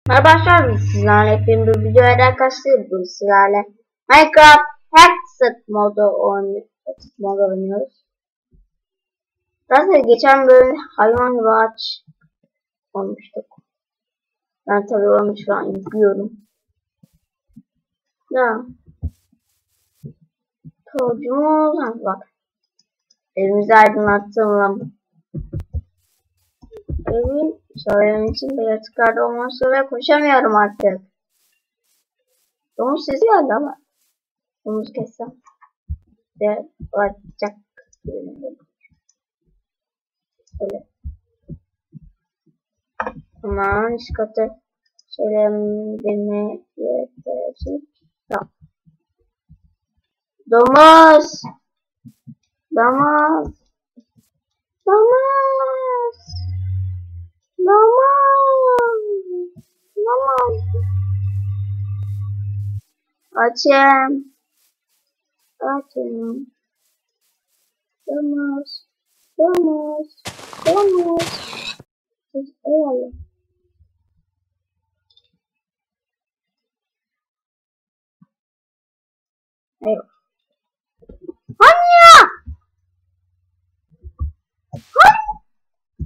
Arkadaşlar sizlerle yapayım bir video arkadaşlar bu sizlerle Minecraft Hackset modu oynuyoruz. Zaten geçen bölüm hayvan gibi ağaç olmuştuk. Ben tabii onu şu an yüklüyorum. Ya. Torcumuz bak. Evimizi aydınlattım. Evin evin içinde yaratıklarda olması ve koşamıyorum artık. Domuz sesi geldi ama. Domuz kessem. De olacak. Böyle. Aman üst katı söylememi yetersiz. Domuz. Domuz. Domuz. Domuz. Domuz. Açım. Açım. Domuz. Domuz. Domuz. Eyvallah. Eyvallah. Anne!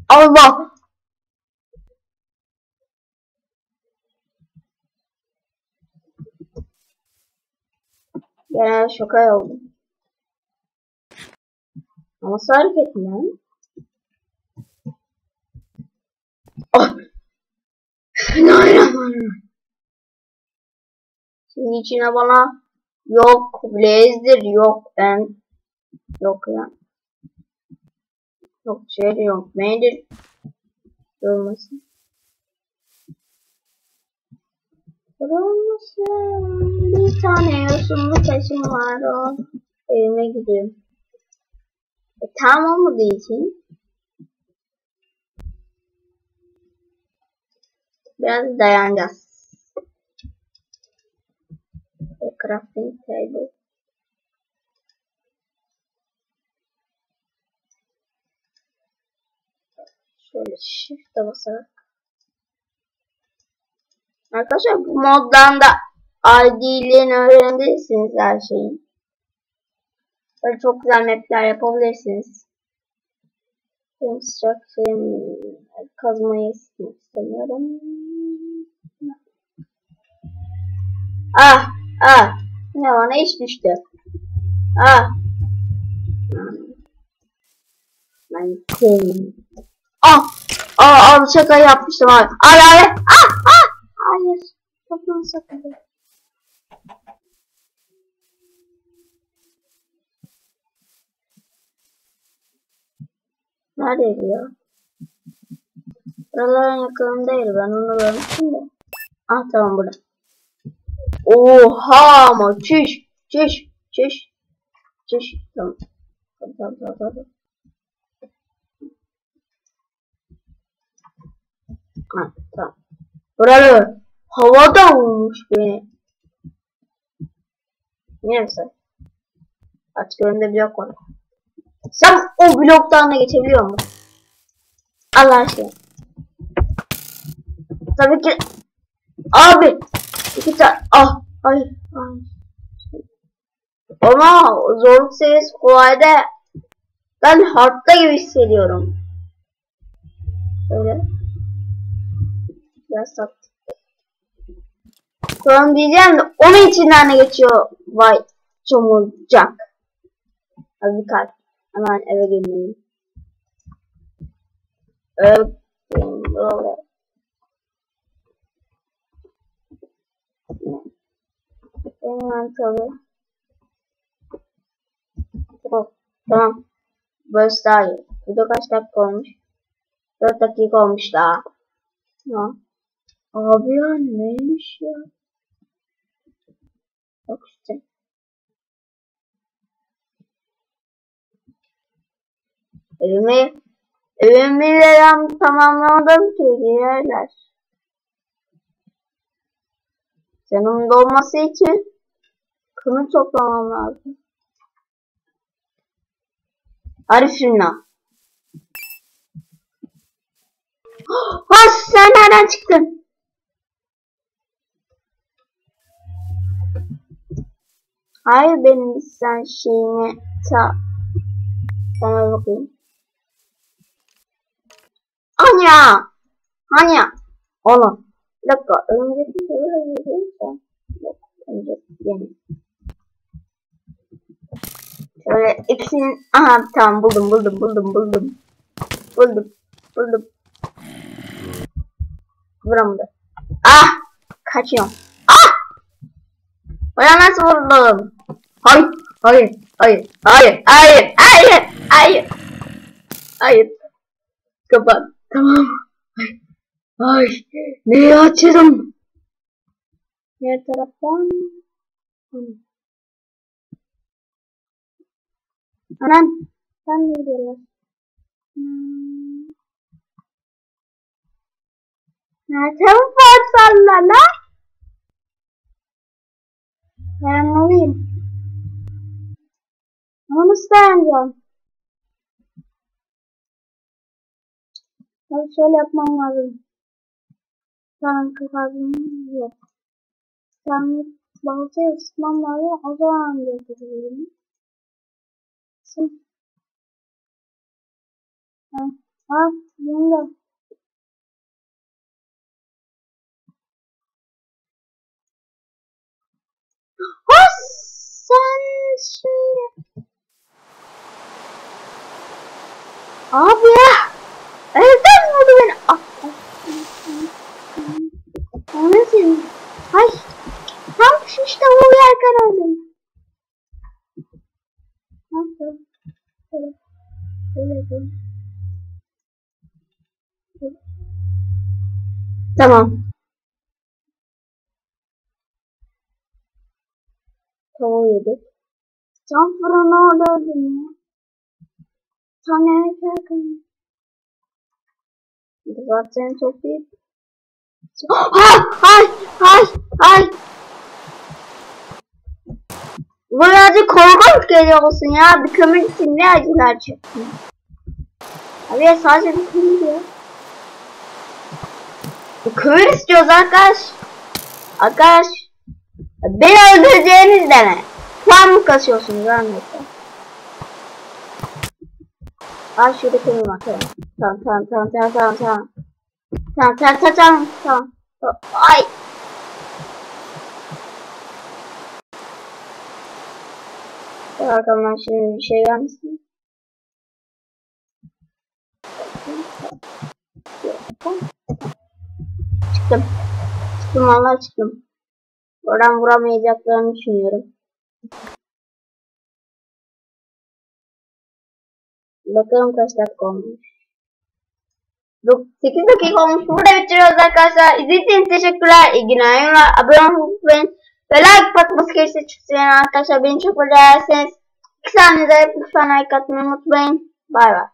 Allah! Ben şoka oldum. Ama sarf ettim lan. Oh! Bismillahirrahmanirrahim. Senin içine bana yok Blazer yok ben yok ya. Yok şey de yok. Neydir? Durmasın. Durmasın. Bir tane yosunlu taşım var o. Evime gidiyorum. Tam olmadığı için biraz dayanacağız. Crafting table. Şöyle shift'e basarak. Arkadaşlar bu moddan da ID'lerini öğrenebilirsiniz her şeyi. Böyle çok güzel map'ler yapabilirsiniz. Benim sıcak kazmayı istemiyorum. Ah! Ah! Ne bana iş düştü. Ah! Ben sevmiyorum. Ah! Aa, şaka yapmıştım abi. Abi! Ah! Ah! Hayır. Toplum sakın. Neredeydi ya? Buraların yakınında değil. Ben onu görmüştüm de. Ah tamam burada. Oha ama çüş. Çüş. Çüş. Çüş. Tamam. Tamam. Ha, tamam. Buralı. Havada vurmuş beni. Neyse. Artık önümde blok var. Sen o bloktan da geçebiliyor musun? Allah aşkına. Tabii ki. Abi. İki tane. Ah. Hayır. Ama zorluk seviyesi kolayda. Ben hardta gibi hissediyorum. Şöyle. Biraz sattık. Sonra diyeceğim de onun içinden de geçiyor. Vay çomurcak. Hadi kalk. Hemen eve gelmeliyim. Evet. Hemen tabi. Tamam. Burası daha iyi. Video kaç dakika olmuş? 4 dakika olmuş daha. Ha. Abi ya neymiş ya? Yok işte. Evimi neden tamamlamadım ki girerler. Canım dolması için kını toplamam lazım. Arifina. Ha sen nereden çıktın? Hayır benim sen şeyine sana bakayım. Anya! Anya! Oğlum. Bir dakika. Önceki yok. Önceki yeni. Şöyle ikisinin... Aha tamam buldum. Buldum. Vuramadı. Ah! Kaçıyorum. Ah! Bana nasıl vurdum? Hayır. Kapat. Tamam. Ay. Neyi açırım? Diğer taraftan. Anam. Sen ne diyorlar? Nerede bu parçalar lan? Ben alayım. Ama nasıl dayanacağım? Tabii şöyle yapmam lazım. Tamam kazanım yok. Tamam baltayı ısıtmam lazım. O zaman yapabilirim. Bunu da. Sen şimdi. Abi ya. Evden vurdu beni. Anasını. Ay. Tam şiş tavuğu yerken öldüm. Nasıl? Böyle. Tamam. Tavuğu yedik. Tam fırına orada öldüm ya. Tam yemek yerken. Zaten toplayıp. Ay. Bu birazcık korkunç geliyor olsun ya. Bir kömür için ne acılar çektim. Abi sadece bir kömür ya. Bir kömür istiyoruz arkadaş. Beni öldüreceğiniz deme. Puan mı kasıyorsunuz anlayışta? Ay şurada kömür var. Tamam. Ay. Arkamdan şimdi bir şey gelmesin. Çıktım vallahi çıktım. Oradan vuramayacaklarını düşünüyorum. Bakalım kaç dakika olmuş. 8 dakika olmuş. Burada bitiriyoruz arkadaşlar. İzlediğiniz için teşekkürler. İyi günler. Abone olmayı unutmayın. Ve like patlaması gelirse çıksın arkadaşlar. Beni çok beğenirseniz 2 saniyede lütfen like atmayı unutmayın. Bay bay.